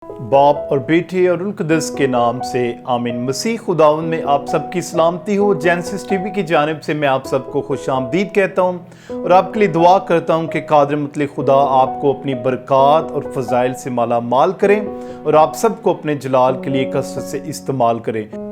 बाप और बेटे और रुल कुद्दस के नाम से आमीन। मसीह खुदावन में आप सबकी सलामती हो। जेनेसिस टीवी की जानिब से मैं आप सबको खुशामदीद कहता हूँ और आपके लिए दुआ करता हूँ कि कादिर मुतलक खुदा आपको अपनी बरक़ात और फ़ज़ाइल से माला माल करें और आप सबको अपने जलाल के लिए कसरत से इस्तेमाल करें।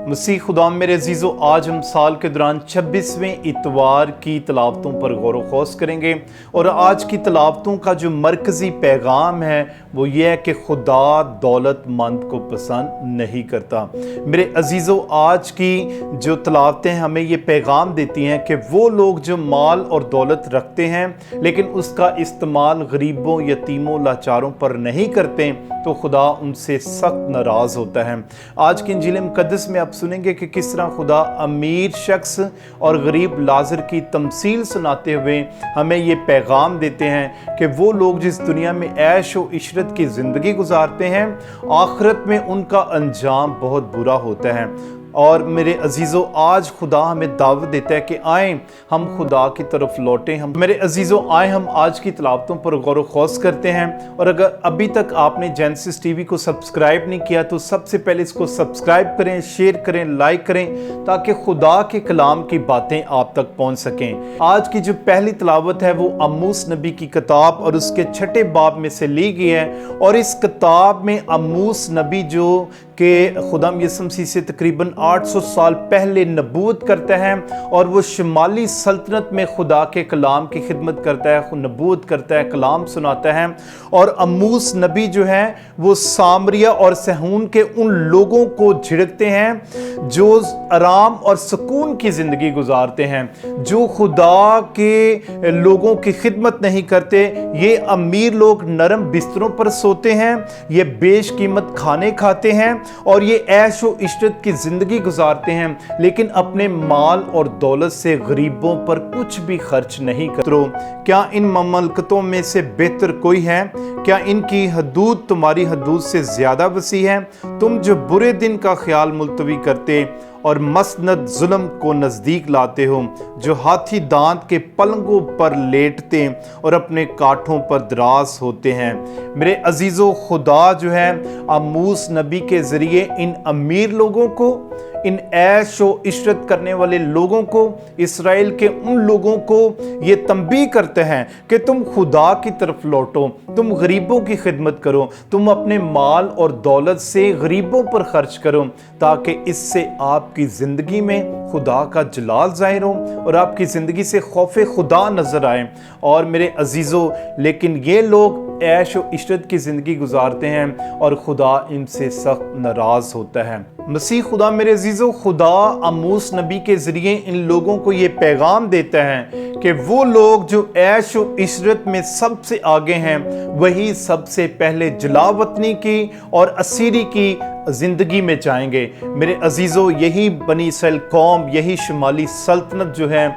मसीह खुदा मेरे अजीज़ों, आज हम साल के दौरान 26वें इतवार की तलावतों पर गौर व खौस करेंगे और आज की तलावतों का जो मरकज़ी पैगाम है वो ये है कि खुदा दौलतमंद को पसंद नहीं करता। मेरे अजीज़ों, आज की जो तलावतें हमें ये पैगाम देती हैं कि वो लोग जो माल और दौलत रखते हैं लेकिन उसका इस्तेमाल गरीबों, यतीमों, लाचारों पर नहीं करते तो खुदा उनसे सख्त नाराज़ होता है। आज की इंजील मुक़द्दस में आप सुनेंगे कि किस तरह खुदा अमीर शख्स और गरीब लाज़र की तमसील सुनाते हुए हमें ये पैगाम देते हैं कि वो लोग जिस दुनिया में ऐश व इशरत की ज़िंदगी गुजारते हैं, आखिरत में उनका अंजाम बहुत बुरा होता है। और मेरे अजीज़ों, आज खुदा हमें दावत देता है कि आएँ हम खुदा की तरफ लौटें। हम मेरे अजीज़ों आएँ हम आज की तलावतों पर गौर व खौस करते हैं। और अगर अभी तक आपने जेनेसिस टीवी को सब्सक्राइब नहीं किया तो सबसे पहले इसको सब्सक्राइब करें, शेयर करें, लाइक करें ताकि खुदा के कलाम की बातें आप तक पहुँच सकें। आज की जो पहली तलावत है वो अम्मूस नबी की किताब और उसके 6 बाब में से ली गई है। और इस किताब में अम्मूस नबी जो कि खुदाम यीशु मसीह से तकरीबन 800 साल पहले नबूवत करता है और वो शुमाली सल्तनत में खुदा के कलाम की खिदमत करता है, नबूवत करता है, कलाम सुनाता है। और अम्मूस नबी जो है वो सामरिया और सहून के उन लोगों को झिड़कते हैं जो आराम और सुकून की ज़िंदगी गुजारते हैं, जो खुदा के लोगों की खिदमत नहीं करते। ये अमीर लोग नरम बिस्तरों पर सोते हैं, ये बेशकीमत खाने खाते हैं और ये ऐश व इशरत की ज़िंदगी गुजारते हैं लेकिन अपने माल और दौलत से गरीबों पर कुछ भी खर्च नहीं करते। क्या इन ममलकतों में से बेहतर कोई है? क्या इनकी हदूद तुम्हारी हदूद से ज़्यादा वसी है? तुम जो बुरे दिन का ख्याल मुलतवी करते और मसनद जुल्म को नज़दीक लाते हो, जो हाथी दांत के पलंगों पर लेटते और अपने कांठों पर दराज होते हैं। मेरे अजीज़ों, खुदा जो है अम्मूस नबी के ज़रिए इन अमीर लोगों को, इन ऐश व इशरत करने वाले लोगों को, इसराइल के उन लोगों को ये तंबीह करते हैं कि तुम खुदा की तरफ लौटो, तुम गरीबों की खिदमत करो, तुम अपने माल और दौलत से गरीबों पर खर्च करो ताकि इससे आपकी ज़िंदगी में खुदा का जलाल ज़ाहिर हो और आपकी ज़िंदगी से खौफ़े खुदा नज़र आए। और मेरे अजीज़ों, लेकिन ये लोग ऐश व इशरत की ज़िंदगी गुजारते हैं और खुदा इनसे सख्त नाराज़ होता है। मसीह खुदा मेरे अजीज़ों, खुदा अम्मूस नबी के ज़रिए इन लोगों को ये पैगाम देता है कि वो लोग जो ऐश व इशरत में सबसे आगे हैं वही सबसे पहले जलावतनी की और असीरी की ज़िंदगी में जाएंगे। मेरे अजीज़ों, यही बनी इसराइल कौम, यही शुमाली सल्तनत जो है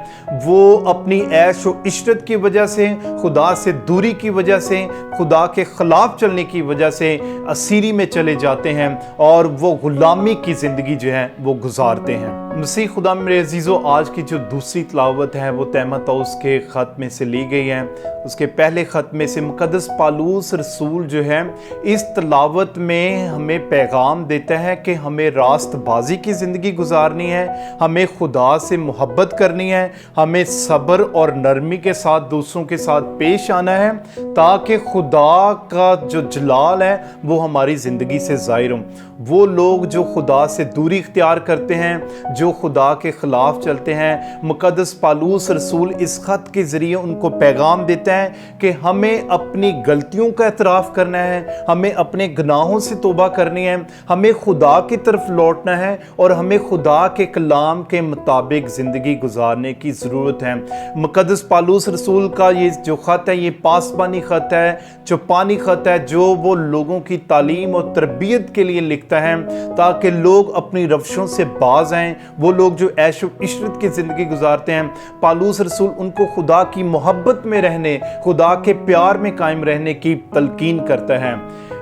वो अपनी ऐश व इशरत की वजह से, खुदा से दूरी की वजह से, खुदा के ख़िलाफ़ चलने की वजह से असीरी में चले जाते हैं और वो ग़ुलामी की ज़िंदगी जो है वो गुजारते हैं। मसीह खुदा मेरे अजीज़ों, आज की जो दूसरी तलावत है वो तीमुथियुस के ख़त में से ली गई है। उसके पहले ख़त में से मुक़द्दस पौलुस रसूल जो है इस तलावत में हमें पैगाम देता है कि हमें रास्तबाजी की ज़िंदगी गुजारनी है, हमें खुदा से मोहब्बत करनी है, हमें सब्र और नरमी के साथ दूसरों के साथ पेश आना है ताकि खुदा का जो जलाल है वो हमारी ज़िंदगी से ज़ाहिर हो। वो लोग जो खुदा से दूरी इख्तियार करते हैं, जो खुदा के ख़िलाफ़ चलते हैं, मुक़द्दस पौलुस रसूल इस ख़त के ज़रिए उनको पैगाम देता है कि हमें अपनी गलतियों का एतराफ़ करना है, हमें अपने गुनाहों से तौबा करनी है, हमें खुदा की तरफ लौटना है और हमें खुदा के कलाम के मुताबिक ज़िंदगी गुजारने की ज़रूरत है। मुक़द्दस पौलुस रसूल का ये जो ख़त है ये पासबानी ख़त है, चौपानी ख़त है जो वो लोगों की तालीम और तरबियत के लिए लिखता है ताकि लोग अपनी रवशों से बाज आएँ। वो लोग जो ऐश व इशरत की ज़िंदगी गुजारते हैं, पौलुस रसूल उनको खुदा की मोहब्बत में रहने, खुदा के प्यार में कायम रहने की तलकीन करता है।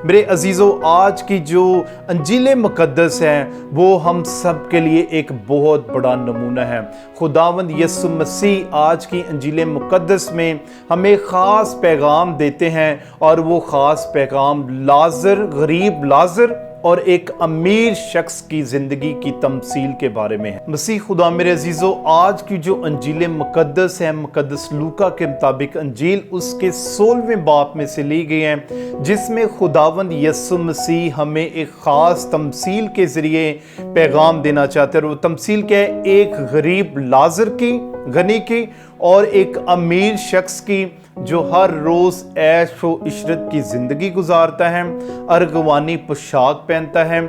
मेरे अजीज़ों, आज की जो अंजील मुक़द्दस है वो हम सब के लिए एक बहुत बड़ा नमूना है। खुदावंद यीशु मसीह आज की अंजील मुक़द्दस में हमें ख़ास पैगाम देते हैं, और वो ख़ास पैगाम गरीब लाज़र और एक अमीर शख्स की ज़िंदगी की तमसील के बारे में है। मसीह खुदा मेरे अजीज़ों, आज की जो अंजील मुक़द्दस है, मुक़द्दस लूका के मुताबिक अंजील उसके 16वें बाब में से ली गई है, जिसमें खुदावंद यीशु मसीह हमें एक ख़ास तमसील के ज़रिए पैगाम देना चाहते हैं। और वो तमसील क्या है? एक गरीब लाज़र की, गनी की, और एक अमीर शख्स की जो हर रोज़ ऐश व इशरत की ज़िंदगी गुजारता है, अर्गवानी पोशाक पहनता है,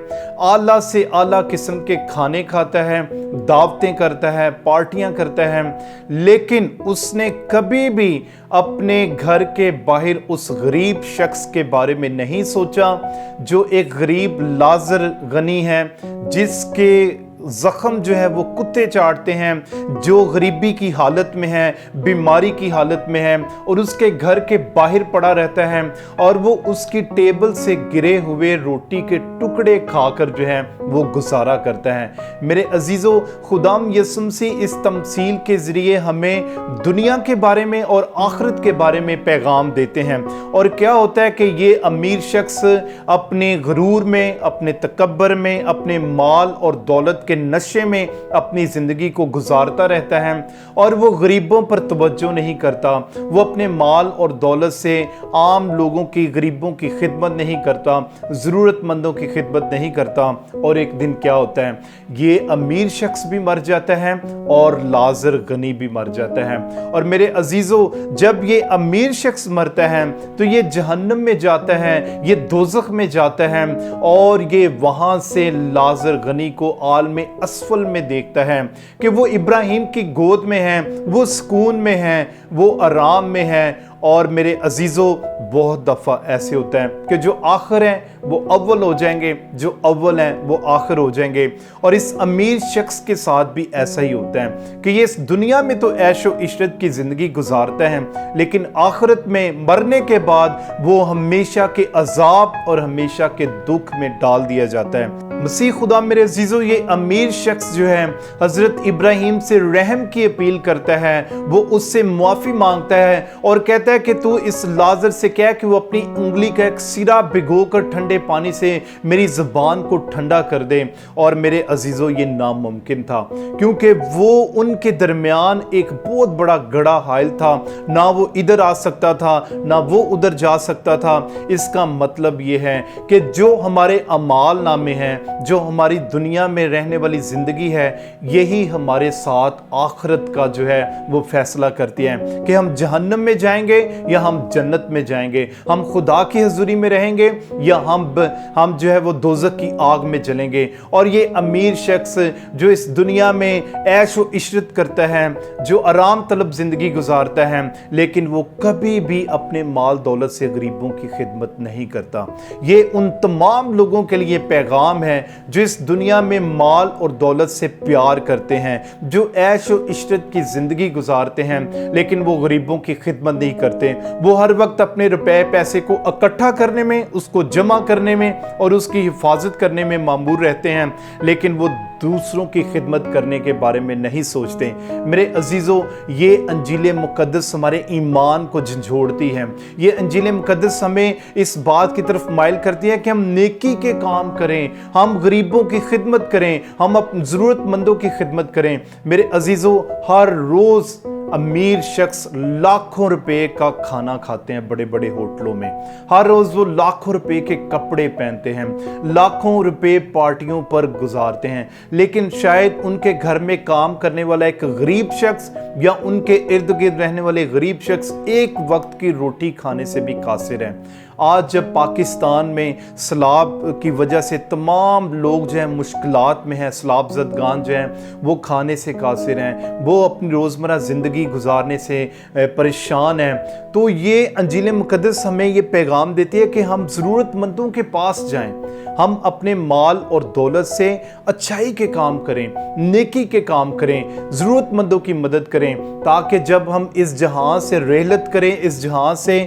आला से आला किस्म के खाने खाता है, दावतें करता है, पार्टियां करता है, लेकिन उसने कभी भी अपने घर के बाहर उस गरीब शख्स के बारे में नहीं सोचा जो एक गरीब लाज़र गनी है, जिसके ज़ख्म जो है वो कुत्ते चाटते हैं, जो गरीबी की हालत में है, बीमारी की हालत में है, और उसके घर के बाहर पड़ा रहता है, और वो उसकी टेबल से गिरे हुए रोटी के टुकड़े खाकर जो है वो गुजारा करता है। मेरे अजीज़ों, खुदाम यीशु मसीह इस तमसील के ज़रिए हमें दुनिया के बारे में और आखिरत के बारे में पैगाम देते हैं। और क्या होता है कि ये अमीर शख्स अपने गुरूर में, अपने तकब्बर में, अपने माल और दौलत के नशे में अपनी ज़िंदगी को गुजारता रहता है, और वो गरीबों पर तवज्जो नहीं करता। वो अपने माल और दौलत से आम लोगों की, गरीबों की खिदमत नहीं करता, ज़रूरतमंदों की खिदमत नहीं करता। और एक दिन क्या होता है? ये अमीर शख्स भी मर जाता है और लाज़र गनी भी मर जाता है। और मेरे अजीज़ों, जब ये अमीर शख्स मरता है तो ये जहन्नम में जाता है, ये दोज़ख में जाता है, और ये वहाँ से लाज़र गनी को आलम असफल में देखता है कि वो इब्राहिम की गोद में है, वो सुकून में है, वो आराम में है। और मेरे अजीज़ों, बहुत दफ़ा ऐसे होता है कि जो आखिर हैं वो अव्वल हो जाएंगे, जो अव्वल हैं वो आखिर हो जाएंगे। और इस अमीर शख्स के साथ भी ऐसा ही होता है कि ये इस दुनिया में तो ऐशो इशरत की ज़िंदगी गुजारता है, लेकिन आखिरत में मरने के बाद वो हमेशा के अजाब और हमेशा के दुख में डाल दिया जाता है। मसीह खुदा मेरे अजीज़ों, ये अमीर शख्स जो है हज़रत इब्राहिम से रहम की अपील करता है, वो उससे मुआफ़ी मांगता है और कहता है कि तू इस लाज़र से कह कि वो अपनी उंगली का एक सिरा भिगो कर ठंडे पानी से मेरी ज़बान को ठंडा कर दे। और मेरे अजीज़ों, ये नामुमकिन था, क्योंकि वो उनके दरमियान एक बहुत बड़ा गड़ा हाइल था, ना वो इधर आ सकता था ना वो उधर जा सकता था। इसका मतलब ये है कि जो हमारे अमाल नामे हैं, जो हमारी दुनिया में रहने वाली ज़िंदगी है, यही हमारे साथ आखिरत का जो है वो फैसला करती है कि हम जहन्नम में जाएंगे या हम जन्नत में जाएंगे, हम खुदा की हजूरी में रहेंगे या हम जो है वो दोज़ख की आग में जलेंगे। और ये अमीर शख्स जो इस दुनिया में ऐश व इशरत करता है, जो आराम तलब ज़िंदगी गुजारता है, लेकिन वो कभी भी अपने माल दौलत से गरीबों की खिदमत नहीं करता। ये उन तमाम लोगों के लिए पैगाम है जो इस दुनिया में माल और दौलत से प्यार करते हैं, जो ऐश व इशरत की ज़िंदगी गुजारते हैं, लेकिन वो गरीबों की खिदमत नहीं करते। वो हर वक्त अपने रुपए पैसे को इकट्ठा करने में, उसको जमा करने में और उसकी हिफाजत करने में मामूर रहते हैं, लेकिन वो दूसरों की खिदमत करने के बारे में नहीं सोचते। मेरे अजीज़ों, ये अंजील मुक़द्दस हमारे ईमान को झंझोड़ती है। ये अंजील मुक़द्दस हमें इस बात की तरफ माइल करती है कि हम नेकी के काम करें, हम गरीबों की खिदमत करें, हम अपने ज़रूरतमंदों की खिदमत करें। मेरे अजीज़ों, हर रोज़ अमीर शख्स लाखों रुपए का खाना खाते हैं बड़े बड़े होटलों में। हर रोज़ वो लाखों रुपए के कपड़े पहनते हैं, लाखों रुपए पार्टियों पर गुजारते हैं, लेकिन शायद उनके घर में काम करने वाला एक गरीब शख्स या उनके इर्द गिर्द रहने वाले गरीब शख्स एक वक्त की रोटी खाने से भी कासिर हैं। आज जब पाकिस्तान में सैलाब की वजह से तमाम लोग जो हैं मुश्किलात में हैं, सैलाब ज़दगान जो हैं वो खाने से कासिर हैं, वो अपनी रोज़मर्रा ज़िंदगी गुजारने से परेशान हैं, तो ये अंजील मुक़द्दस हमें ये पैगाम देती है कि हम ज़रूरतमंदों के पास जाएं, ہم اپنے مال اور دولت سے اچھائی کے کام کریں، نیکی کے کام کریں، ضرورت مندوں کی مدد کریں، تاکہ جب ہم اس جہاں سے رحلت کریں، اس جہاں سے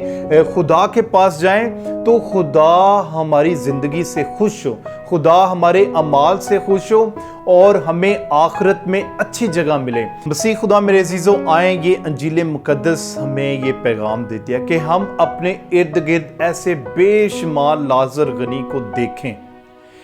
خدا کے پاس جائیں، تو خدا ہماری زندگی سے خوش ہو، خدا ہمارے اعمال سے خوش ہو اور ہمیں آخرت میں اچھی جگہ ملے۔ مسیح خدا میرے عزیزوں، آئیں یہ انجیل مقدس ہمیں یہ پیغام دیتی ہے کہ ہم اپنے ارد گرد ایسے بے شمار لازر غنی کو دیکھیں،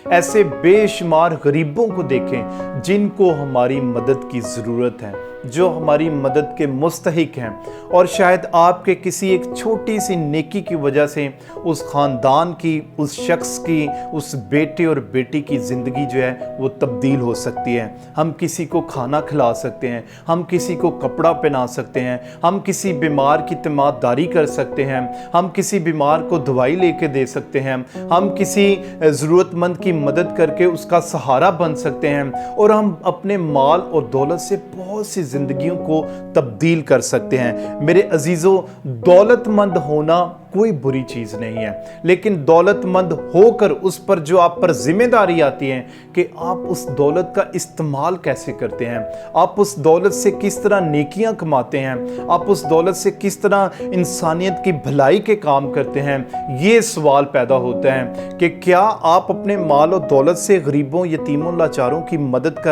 ایسے بے شمار غریبوں کو دیکھیں جن کو ہماری مدد کی ضرورت ہے، جو ہماری مدد کے مستحق ہیں، اور شاید آپ کے کسی ایک چھوٹی سی نیکی کی وجہ سے اس خاندان کی، اس شخص کی، اس بیٹے اور بیٹی کی زندگی جو ہے وہ تبدیل ہو سکتی ہے۔ ہم کسی کو کھانا کھلا سکتے ہیں، ہم کسی کو کپڑا پہنا سکتے ہیں، ہم کسی بیمار کی تیمارداری کر سکتے ہیں، ہم کسی بیمار کو دوائی لے کے دے سکتے ہیں، ہم کسی ضرورت مند کی مدد کر کے اس کا سہارا بن سکتے ہیں، اور ہم اپنے مال اور دولت سے بہت سی زندگیوں کو تبدیل کر سکتے ہیں۔ میرے عزیزو، دولت مند ہونا کوئی بری چیز نہیں ہے، لیکن دولت مند ہو کر اس پر جو آپ پر ذمہ داری آتی ہے کہ آپ اس دولت کا استعمال کیسے کرتے ہیں، آپ اس دولت سے کس طرح نیکیاں کماتے ہیں، آپ اس دولت سے کس طرح انسانیت کی بھلائی کے کام کرتے ہیں، یہ سوال پیدا ہوتا ہے کہ کیا آپ اپنے مال و دولت سے غریبوں، یتیموں، لاچاروں کی مدد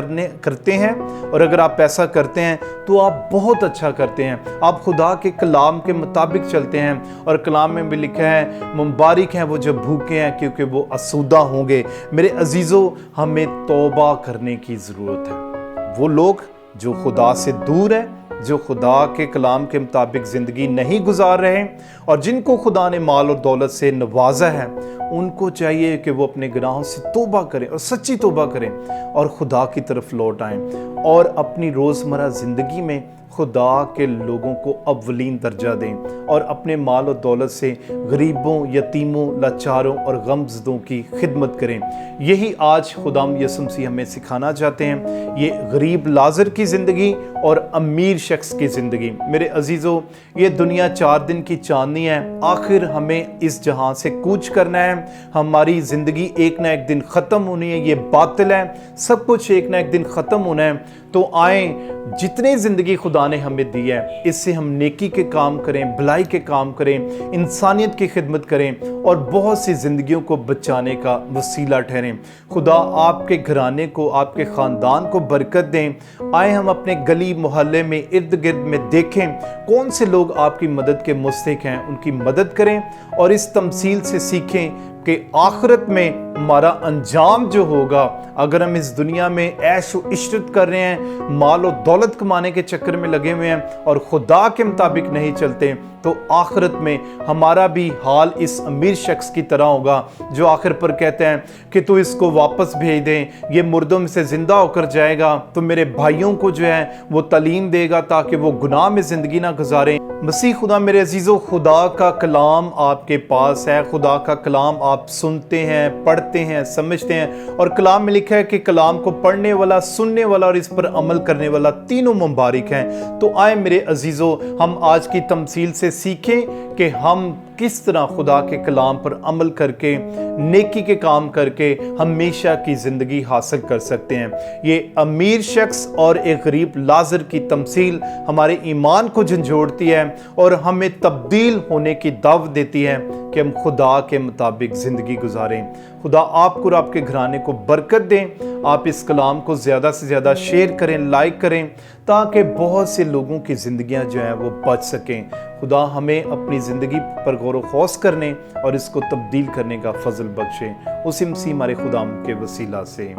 کرتے ہیں؟ اور اگر آپ ایسا کرتے ہیں تو آپ بہت اچھا کرتے ہیں، آپ خدا کے کلام کے مطابق چلتے ہیں، اور کلام میں بھی لکھا ہے مبارک ہیں وہ جو بھوکے ہیں کیونکہ وہ اسودہ ہوں گے۔ میرے عزیزو، ہمیں توبہ کرنے کی ضرورت ہے۔ وہ لوگ جو خدا سے دور ہیں، جو خدا کے کلام کے مطابق زندگی نہیں گزار رہے اور جن کو خدا نے مال اور دولت سے نوازا ہے، ان کو چاہیے کہ وہ اپنے گناہوں سے توبہ کریں اور سچی توبہ کریں اور خدا کی طرف لوٹ آئیں، اور اپنی روزمرہ زندگی میں خدا کے لوگوں کو اولین درجہ دیں اور اپنے مال و دولت سے غریبوں، یتیموں، لاچاروں اور غمزدوں کی خدمت کریں۔ یہی آج خداوند یسوع مسیح ہمیں سکھانا چاہتے ہیں، یہ غریب لازر کی زندگی اور امیر شخص کی زندگی۔ میرے عزیزو، یہ دنیا 4 دن کی چاندنی ہے، آخر ہمیں اس جہاں سے کوچ کرنا ہے، ہماری زندگی ایک نہ ایک دن ختم ہونی ہے، یہ باطل ہے، سب کچھ ایک نہ ایک دن ختم ہونا ہے۔ تو آئیں، جتنی زندگی خدا نے ہمیں دی ہے، اس سے ہم نیکی کے کام کریں، بھلائی کے کام کریں، انسانیت کی خدمت کریں اور بہت سی زندگیوں کو بچانے کا وسیلہ ٹھہریں۔ خدا آپ کے گھرانے کو، آپ کے خاندان کو برکت دیں۔ آئیں ہم اپنے گلی محلے میں، ارد گرد میں دیکھیں کون سے لوگ آپ کی مدد کے مستحق ہیں، ان کی مدد کریں اور اس تمثیل سے سیکھیں کہ آخرت میں ہمارا انجام جو ہوگا، اگر ہم اس دنیا میں عیش و عشرت کر رہے ہیں، مال و دولت کمانے کے چکر میں لگے ہوئے ہیں اور خدا کے مطابق نہیں چلتے، تو آخرت میں ہمارا بھی حال اس امیر شخص کی طرح ہوگا جو آخر پر کہتے ہیں کہ تو اس کو واپس بھیج دیں، یہ مردوں میں سے زندہ ہو کر جائے گا، تو میرے بھائیوں کو جو ہے وہ تعلیم دے گا تاکہ وہ گناہ میں زندگی نہ گزاریں۔ مسیح خدا میرے عزیزو، خدا کا کلام آپ کے پاس ہے، خدا کا کلام آپ سنتے ہیں، پڑھتے ہیں، سمجھتے ہیں، اور کلام میں لکھا ہے کہ کلام کو پڑھنے والا، سننے والا اور اس پر عمل کرنے والا تینوں مبارک ہیں۔ تو آئیں میرے عزیزو، ہم آج کی تمثیل سے سیکھیں کہ ہم کس طرح خدا کے کلام پر عمل کر کے، نیکی کے کام کر کے ہمیشہ کی زندگی حاصل کر سکتے ہیں۔ یہ امیر شخص اور ایک غریب لازر کی تمثیل ہمارے ایمان کو جھنجھوڑتی ہے اور ہمیں تبدیل ہونے کی دعوت دیتی ہے کہ ہم خدا کے مطابق زندگی گزاریں۔ خدا آپ کو اور آپ کے گھرانے کو برکت دیں۔ آپ اس کلام کو زیادہ سے زیادہ شیئر کریں، لائک کریں، تاکہ بہت سے لوگوں کی زندگیاں جو ہیں وہ بچ سکیں۔ خدا ہمیں اپنی زندگی پر غور و خوض کرنے اور اس کو تبدیل کرنے کا فضل بخشے۔ اسی مسیح ہمارے خدا کے وسیلہ سے،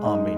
آمین۔